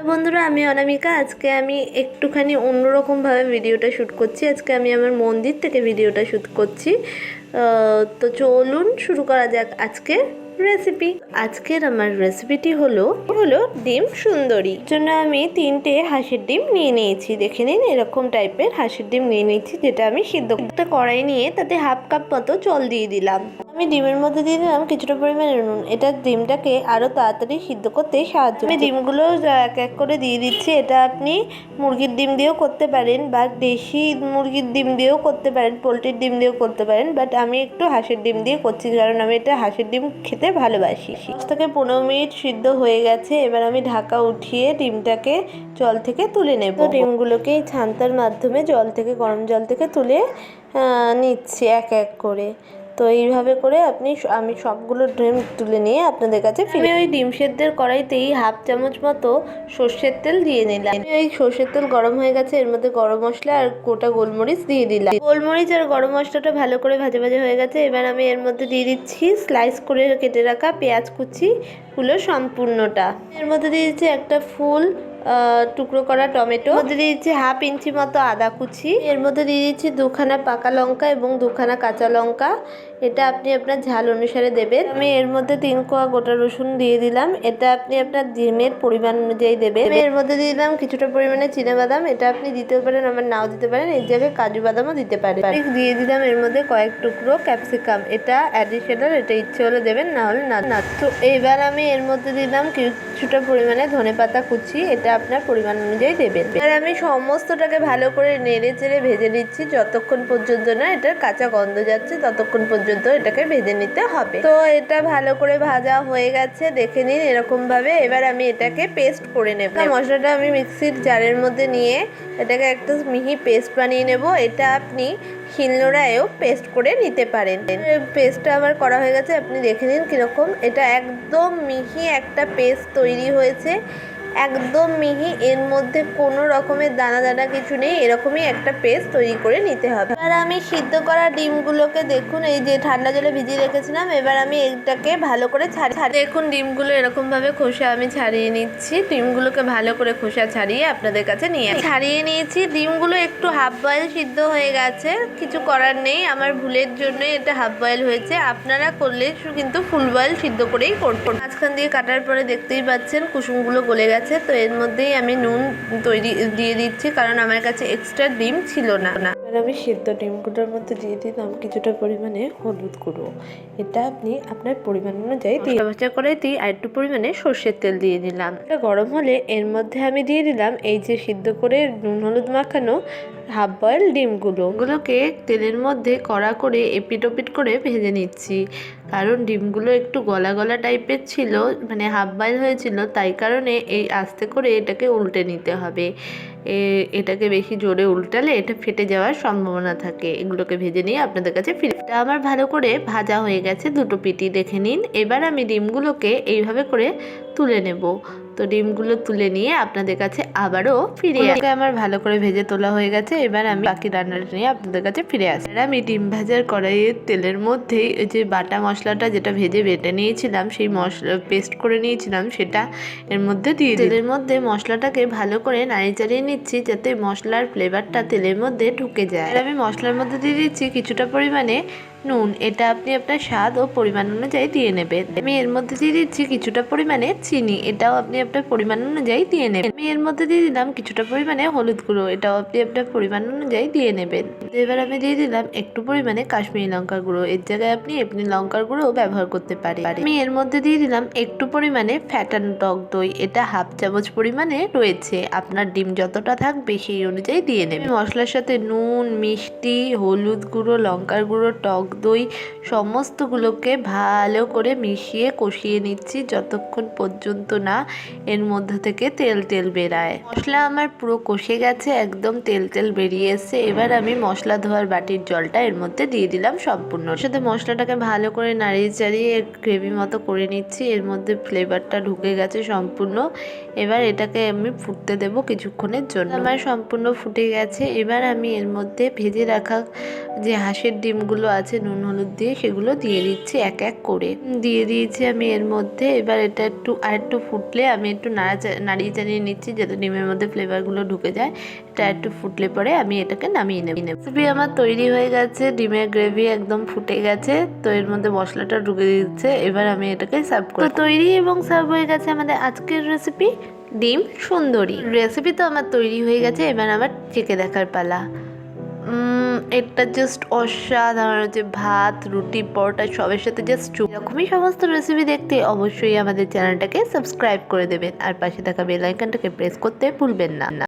বন্ধুরা, আমি অনামিকা। আজকে আমি একটুখানি অন্যরকমভাবে ভিডিওটা শ্যুট করছি। আজকে আমি আমার মন্দির থেকে ভিডিওটা শ্যুট করছি। তো চলুন শুরু করা যাক আজকে রেসিপি। আজকের আমার রেসিপিটি হলো ডিম সুন্দরী। জন্য আমি 3টে হাঁসের ডিম নিয়ে নিয়েছি। দেখে নিন, এরকম টাইপের হাঁসের ডিম নিয়ে নিয়েছি, যেটা আমি সিদ্ধ। একটা কড়াই নিয়ে তাতে হাফ কাপ মতো জল দিয়ে দিলাম। আমি ডিমের মধ্যে দিয়ে দিলাম কিছুটা পরিমাণে নুন। এটা ডিমটাকে আরো তাড়াতাড়ি সিদ্ধ করতে সাহায্য। আমি ডিমগুলো এক এক করে দিয়ে দিচ্ছি। এটা আপনি মুরগির ডিম দিয়েও করতে পারেন, বা দেশি মুরগির ডিম দিয়েও করতে পারেন, পোলট্রির ডিম দিয়েও করতে পারেন, বাট আমি একটু হাঁসের ডিম দিয়ে করছি, কারণ আমি এটা হাঁসের ডিম খেতে ভালোবাসি। 10 থেকে 15 মিনিট সিদ্ধ হয়ে গেছে। এবার আমি ঢাকা উঠিয়ে ডিমটাকে জল থেকে তুলে নেব। ডিমগুলোকে এই ছান্তার মাধ্যমে গরম জল থেকে তুলে নিচ্ছি এক এক করে। তো এইভাবে করে আমি সবগুলো ডিম তুলে নিয়ে আপনাদের কাছে ফিরে। ওই ডিম সেদ্ধের কড়াইতেই হাফ চামচ মতো সর্ষের তেল দিয়ে নিলাম। এই সর্ষের তেল গরম হয়ে গেছে, এর মধ্যে গরম মশলা আর গোটা গোলমরিচ দিয়ে দিলাম। গোলমরিচ আর গরম মশলাটা ভালো করে ভাজা ভাজা হয়ে গেছে। এবার আমি এর মধ্যে দিয়ে দিচ্ছি স্লাইস করে কেটে রাখা পেঁয়াজ কুচিগুলো সম্পূর্ণটা। এর মধ্যে দিয়ে দিচ্ছি একটা ফুল টুকরো করা টমেটো। এর মধ্যে দিয়ে দিচ্ছি হাফ ইঞ্চি মতো আদা কুচি। এর মধ্যে দিয়ে দিচ্ছি 2খানা পাকা লঙ্কা এবং 2খানা কাঁচা লঙ্কা। এটা আপনি আপনার ঝাল অনুসারে দেবেন। আমি এর মধ্যে 3 কোয়া গোটা রসুন দিয়ে দিলাম। এটা আপনি আপনার ডিমের পরিমাণ অনুযায়ী দেবেন। আমি এর মধ্যে দিয়ে দিলাম কিছুটা পরিমাণে চিনাবাদাম। এটা আপনি দিতেও পারেন, আবার নাও দিতে পারেন। এর জায়গায় কাজু বাদামও দিতে পারেন। দিয়ে দিলাম এর মধ্যে কয়েক টুকরো ক্যাপসিকাম। এটা অ্যাডিশনাল, এটা ইচ্ছে হলে দেবেন, না হলে না। তো এবার আমি এর মধ্যে দিলাম কিছুটা পরিমাণে ধনেপাতা কুচি। এটা আপনার পরিমাণ অনুযায়ী দেবেন। এবার আমি সমস্তটাকে ভালো করে নেড়ে চেড়ে ভেজে নিচ্ছি, যতক্ষণ পর্যন্ত না এটার কাঁচা গন্ধ যাচ্ছে ততক্ষণ পর্যন্ত এটাকে ভেজে নিতে হবে। তো এটা ভালো করে ভাজা হয়ে গেছে, দেখে নিন এরকম ভাবে। এবার আমি এটাকে পেস্ট করে নেব। মশলাটা আমি মিক্সির জারের মধ্যে নিয়ে এটাকে একটা মিহি পেস্ট বানিয়ে নেব। এটা আপনি শিলনোড়ায়ও পেস্ট করে নিতে পারেন। পেস্টটা আমার করা হয়ে গেছে, আপনি দেখে নিন কিরকম। এটা একদম মিহি একটা পেস্ট তৈরি হয়েছে, একদম মিহি। এর মধ্যে কোনো রকমের দানা দানা কিছু নেই। এরকমই একটা পেস্ট তৈরি করে নিতে হবে। এবার আমি সিদ্ধ করা ডিমগুলোকে দেখুন, এই যে ঠান্ডা জলে ভিজিয়ে রেখেছিলাম। এবার আমি এটাকে ভালো করে দেখুন, ডিমগুলো এরকম ভাবে খোসা আমি ছাড়িয়ে নিচ্ছি। ডিমগুলোকে ভালো করে খোসা ছাড়িয়ে আপনাদের কাছে ছাড়িয়ে নিয়েছি। ডিমগুলো একটু হাফ বয়েল সিদ্ধ হয়ে গেছে, কিছু করার নেই, আমার ভুলের জন্যই এটা হাফ বয়েল হয়েছে। আপনারা করলে কিন্তু ফুল বয়েল সিদ্ধ করেই করবেন। মাঝখান দিয়ে কাটার পরে দেখতেই পাচ্ছেন কুসুমগুলো গলে গেছে। তো এর মধ্যেই আমি নুন দিয়ে দিচ্ছি, কারণ আমার কাছে এক্সট্রা ডিম ছিল না। এবার আমি সিদ্ধ ডিমগুলোর মধ্যে দিয়ে দিলাম কিছুটা পরিমাণে হলুদ গুঁড়ো। এটা আপনি আপনার পরিমাণ অনুযায়ী ভাজা কড়াইতেই আর একটু পরিমাণে সর্ষের তেল দিয়ে দিলাম। এটা গরম হলে এর মধ্যে আমি দিয়ে দিলাম এই যে সিদ্ধ করে নুন হলুদ মাখানো হাফ বয়েল ডিমগুলোকে তেলের মধ্যে কড়া করে এপিট ওপিট করে ভেজে নিচ্ছি। কারণ ডিমগুলো একটু গলা গলা টাইপের ছিল, মানে হাফ বয়েল হয়েছিল, তাই কারণে এই আস্তে করে এটাকে উল্টে নিতে হবে। এটাকে বেশি জোরে উল্টালে এটা ফেটে যাওয়ার সম্ভাবনা থাকে। এগুলোকে ভেজে নিয়ে আপনাদের কাছে এটা আমার ভালো করে ভাজা হয়ে গেছে, দুটো পিঠি দেখে নিন। এবার আমি ডিমগুলোকে এইভাবে করে তুলে নেব। তো ডিমগুলো তুলে নিয়ে আপনাদের কাছে আবারও আমার ভালো করে ভেজে তোলা হয়ে গেছে। এবার আমি বাকি রান্নাটা নিয়ে আপনাদের কাছে ফিরে আসি। আমি ডিম ভাজার কড়াইয়ের তেলের মধ্যেই ওই যে বাটা মশলাটা যেটা ভেজে বেটে নিয়েছিলাম, সেই মশলা পেস্ট করে নিয়েছিলাম, সেটা এর মধ্যে দিয়ে তেলের মধ্যে মশলাটাকে ভালো করে নাড়িয়ে চাড়িয়ে নিচ্ছি, যাতে মশলার ফ্লেভারটা তেলের মধ্যে ঢুকে যায়। আর আমি মশলার মধ্যে দিয়ে দিচ্ছি কিছুটা পরিমাণে নুন। এটা আপনি আপনার স্বাদ ও পরিমাণ অনুযায়ী দিয়ে নেবেন। আমি এর মধ্যে দিয়ে দিচ্ছি কিছুটা পরিমাণে চিনি। এটাও আপনি আপনার পরিমাণ অনুযায়ী দিয়ে নেবেন। আমি এর মধ্যে দিয়ে দিলাম কিছুটা পরিমাণে হলুদ গুঁড়ো। এটাও আপনি আপনার পরিমাণ অনুযায়ী দিয়ে নেবেন। এবার আমি দিয়ে দিলাম একটু পরিমাণে কাশ্মীরি লঙ্কার গুঁড়ো। এর জায়গায় আপনি লঙ্কার গুঁড়ো ব্যবহার করতে পারেন। আমি এর মধ্যে দিয়ে দিলাম একটু পরিমাণে ফ্যাটানো টক দই। এটা হাফ চামচ পরিমাণে রয়েছে, আপনার ডিম যতটা থাকবে সেই অনুযায়ী দিয়ে নেবেন। মশলার সাথে নুন, মিষ্টি, হলুদ গুঁড়ো, লঙ্কার গুঁড়ো, টক দই সমস্তগুলোকে ভালো করে মিশিয়ে কষিয়ে নিচ্ছি, যতক্ষণ পর্যন্ত না এর মধ্যে থেকে তেল বেরায়। মশলা আমার পুরো কষে গেছে, একদম তেল বেরিয়ে এসছে। এবার আমি মশলা ধোয়ার বাটির জলটা এর মধ্যে দিয়ে দিলাম সম্পূর্ণ। সাথে মশলাটাকে ভালো করে নাড়িয়ে চাড়িয়ে গ্রেভি মতো করে নিচ্ছি। এর মধ্যে ফ্লেভারটা ঢুকে গেছে সম্পূর্ণ। এবার এটাকে আমি ফুটতে দেব কিছুক্ষণের জন্য। আমার সম্পূর্ণ ফুটে গেছে। এবার আমি এর মধ্যে ভেজে রাখা যে হাঁসের ডিমগুলো আছে নুন হলুদ দিয়ে সেগুলো দিয়ে দিচ্ছি এক এক করে। দিয়ে দিয়েছি আমি এর মধ্যে। এবার এটা আরেকটু ফুটলে আমি একটু নাড়িয়ে চাড়িয়ে নিচ্ছি যাতে ডিমের মধ্যে ফ্লেভারগুলো ঢুকে যায়। এটা একটু ফুটলে পরে আমি এটাকে নামিয়ে নেব। রেসিপি আমার তৈরি হয়ে গেছে, ডিমের গ্রেভি একদম ফুটে গেছে, তো এর মধ্যে মশলাটা ঢুকে দিচ্ছে। এবার আমি এটাকে সার্ভ করব। তো তৈরি এবং সার্ভ হয়ে গেছে আমাদের আজকের রেসিপি ডিম সুন্দরী। রেসিপি তো আমার তৈরি হয়ে গেছে, এবার আমার চেখে দেখার পালা। এটা জাস্ট অসাধারণ হচ্ছে, ভাত রুটি পরোটা সবের সাথে জাস্ট এরকমই সমস্ত রেসিপি দেখতে অবশ্যই আমাদের চ্যানেলটাকে সাবস্ক্রাইব করে দেবেন আর পাশে থাকা বেল আইকনটাকে প্রেস করতে ভুলবেন না।